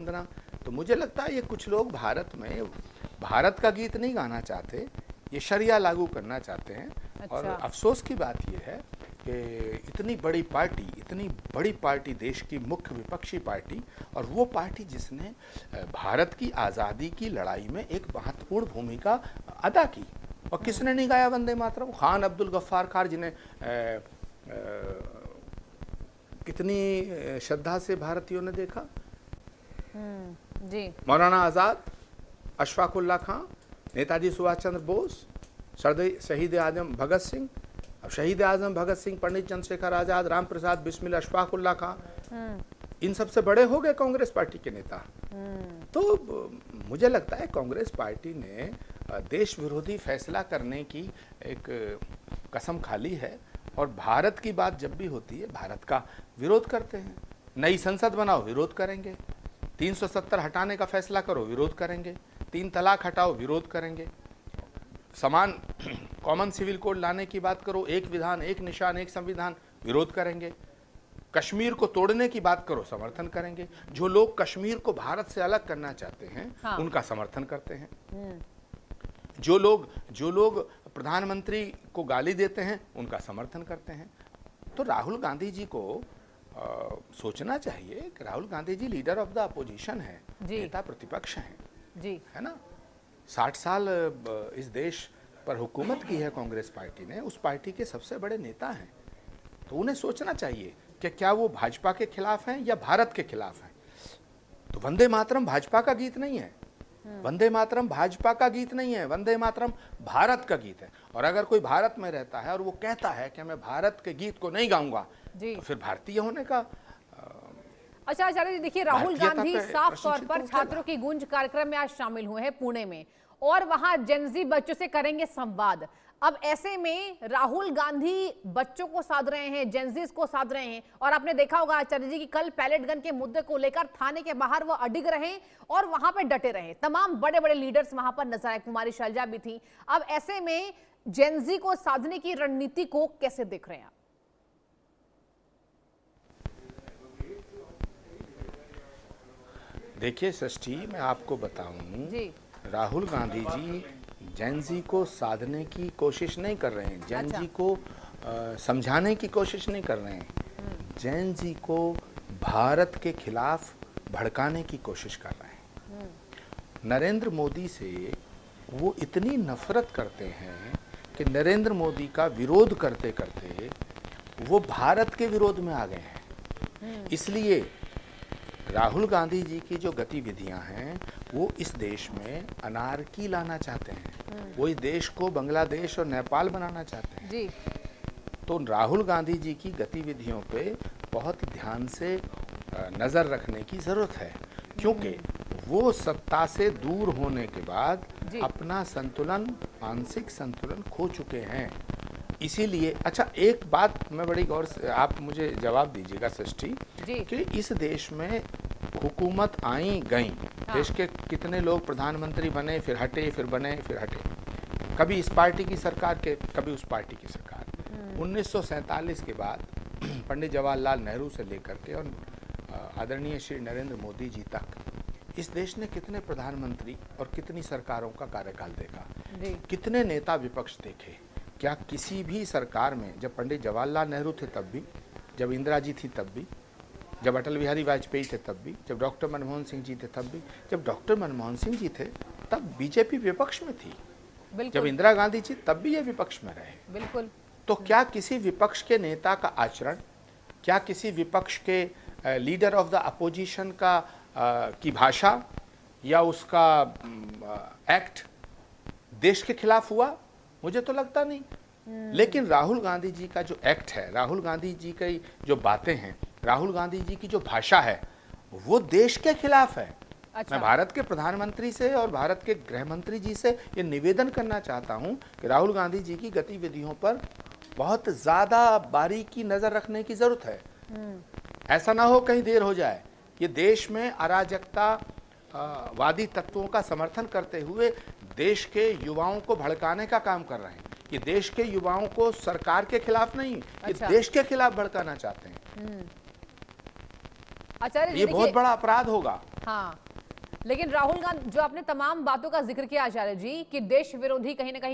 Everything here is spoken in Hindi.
वंदना। तो मुझे लगता है ये कुछ लोग भारत में भारत का गीत नहीं गाना चाहते, ये शरिया लागू करना चाहते हैं। अच्छा। और अफसोस की बात ये है कि इतनी बड़ी पार्टी देश की मुख्य विपक्षी पार्टी, और वो पार्टी जिसने भारत की आज़ादी की लड़ाई में एक महत्वपूर्ण भूमिका अदा की, और किसने नहीं गाया वंदे मातरम? खान अब्दुल गफ्फार खान, जिन्हें कितनी श्रद्धा से भारतीयों ने देखा। जी। मौलाना आज़ाद, अशफाक उल्लाह खां, नेताजी सुभाष चंद्र बोस, शहीद आजम भगत सिंह। अब शहीद आजम भगत सिंह, पंडित चंद्रशेखर आज़ाद, राम प्रसाद बिस्मिल, अशफाक उल्लाह खां, इन सबसे बड़े हो गए कांग्रेस पार्टी के नेता। तो मुझे लगता है कांग्रेस पार्टी ने देश विरोधी फैसला करने की एक कसम खा ली है, और भारत की बात जब भी होती है भारत का विरोध करते हैं। नई संसद बनाओ, विरोध करेंगे। 370 हटाने का फैसला करो, विरोध करेंगे। 3 तलाक हटाओ, विरोध करेंगे। समान कॉमन सिविल कोड लाने की बात करो, एक विधान एक निशान एक संविधान, विरोध करेंगे। कश्मीर को तोड़ने की बात करो, समर्थन करेंगे। जो लोग कश्मीर को भारत से अलग करना चाहते हैं, हाँ। उनका समर्थन करते हैं। जो लोग प्रधानमंत्री को गाली देते हैं, उनका समर्थन करते हैं। तो राहुल गांधी जी को सोचना चाहिए कि Rahul Gandhi ji leader of the opposition है, नेता प्रतिपक्ष हैं जी, है ना। 60 साल इस देश पर हुकूमत की है कांग्रेस पार्टी ने, उस पार्टी के सबसे बड़े नेता हैं। तो उन्हें सोचना चाहिए कि क्या वो भाजपा के खिलाफ हैं या भारत के खिलाफ हैं। तो वंदे मातरम भाजपा का गीत नहीं है, वंदे मातरम भाजपा का गीत नहीं है, वंदे मातरम भारत का गीत है। और अगर कोई भारत में रहता है और वो कहता है कि मैं भारत के गीत को नहीं गाऊंगा, तो फिर भारतीय होने का अच्छा आचार्य जी, देखिए राहुल गांधी साफ तौर पर छात्रों की गूंज कार्यक्रम में आज शामिल हुए हैं पुणे में, और वहां जेनजी बच्चों से करेंगे संवाद। अब ऐसे में राहुल गांधी बच्चों को साध रहे हैं, जेनजीज को साध रहे हैं, और आपने देखा होगा आचार्य जी की कल पैलेट गन के मुद्दे को लेकर थाने के बाहर वो अडिग रहे और वहां पे डटे रहे। तमाम बड़े बड़े लीडर्स वहां पर नजर आए, कुमारी शैलजा भी थी। अब ऐसे में जेनजी को साधने की रणनीति को कैसे देख रहे हैं आप? देखिए सृष्टि, मैं आपको बताऊं, राहुल गांधी जी जेनजी को साधने की कोशिश नहीं कर रहे हैं, जेनजी को समझाने की कोशिश नहीं कर रहे हैं, जेनजी को भारत के खिलाफ भड़काने की कोशिश कर रहे हैं। नरेंद्र मोदी से वो इतनी नफरत करते हैं कि नरेंद्र मोदी का विरोध करते करते वो भारत के विरोध में आ गए हैं। इसलिए राहुल गांधी जी की जो गतिविधियां हैं, वो इस देश में अनारकी लाना चाहते हैं। वो इस देश को बांग्लादेश और नेपाल बनाना चाहते हैं। तो राहुल गांधी जी की गतिविधियों पे बहुत ध्यान से नज़र रखने की ज़रूरत है, क्योंकि वो सत्ता से दूर होने के बाद अपना संतुलन, मानसिक संतुलन खो चुके हैं। इसीलिए अच्छा, एक बात मैं बड़ी गौर से, आप मुझे जवाब दीजिएगा सृष्टि, कि इस देश में हुकूमत आई गई, देश के कितने लोग प्रधानमंत्री बने, फिर हटे, फिर बने, फिर हटे, कभी इस पार्टी की सरकार के, कभी उस पार्टी की सरकार। 1947 के बाद पंडित जवाहरलाल नेहरू से लेकर के और आदरणीय श्री नरेंद्र मोदी जी तक इस देश ने कितने प्रधानमंत्री और कितनी सरकारों का कार्यकाल देखा, कितने नेता विपक्ष देखे। क्या किसी भी सरकार में, जब पंडित जवाहरलाल नेहरू थे तब भी, जब इंदिरा जी थी तब भी, जब अटल बिहारी वाजपेयी थे तब भी, जब डॉक्टर मनमोहन सिंह जी थे तब भी, जब डॉक्टर मनमोहन सिंह जी थे तब बीजेपी विपक्ष में थी, जब इंदिरा गांधी जी तब भी ये विपक्ष में रहे। बिल्कुल। तो क्या किसी विपक्ष के नेता का आचरण, क्या किसी विपक्ष के लीडर ऑफ द अपोजिशन का की भाषा या उसका एक्ट देश के खिलाफ हुआ? मुझे तो लगता नहीं। लेकिन राहुल गांधी जी का जो एक्ट है, राहुल गांधी जी की जो बातें हैं, राहुल गांधी जी की जो भाषा है, वो देश के खिलाफ है। अच्छा। मैं भारत के प्रधानमंत्री से और भारत के गृह मंत्री जी से ये निवेदन करना चाहता हूं कि राहुल गांधी जी की गतिविधियों पर बहुत ज्यादा बारीकी नजर रखने की जरूरत है। ऐसा ना हो कहीं देर हो जाए। ये देश में अराजकता वादी तत्वों का समर्थन करते हुए देश के युवाओं को भड़काने का काम कर रहे हैं। ये देश के युवाओं को सरकार के खिलाफ नहीं, ये देश के खिलाफ भड़काना चाहते हैं। आचार्य जी ये बहुत बड़ा अपराध होगा। हाँ, लेकिन राहुल गांधी, जो आपने तमाम बातों का जिक्र किया आचार्य जी, कि देश विरोधी कहीं ना कहीं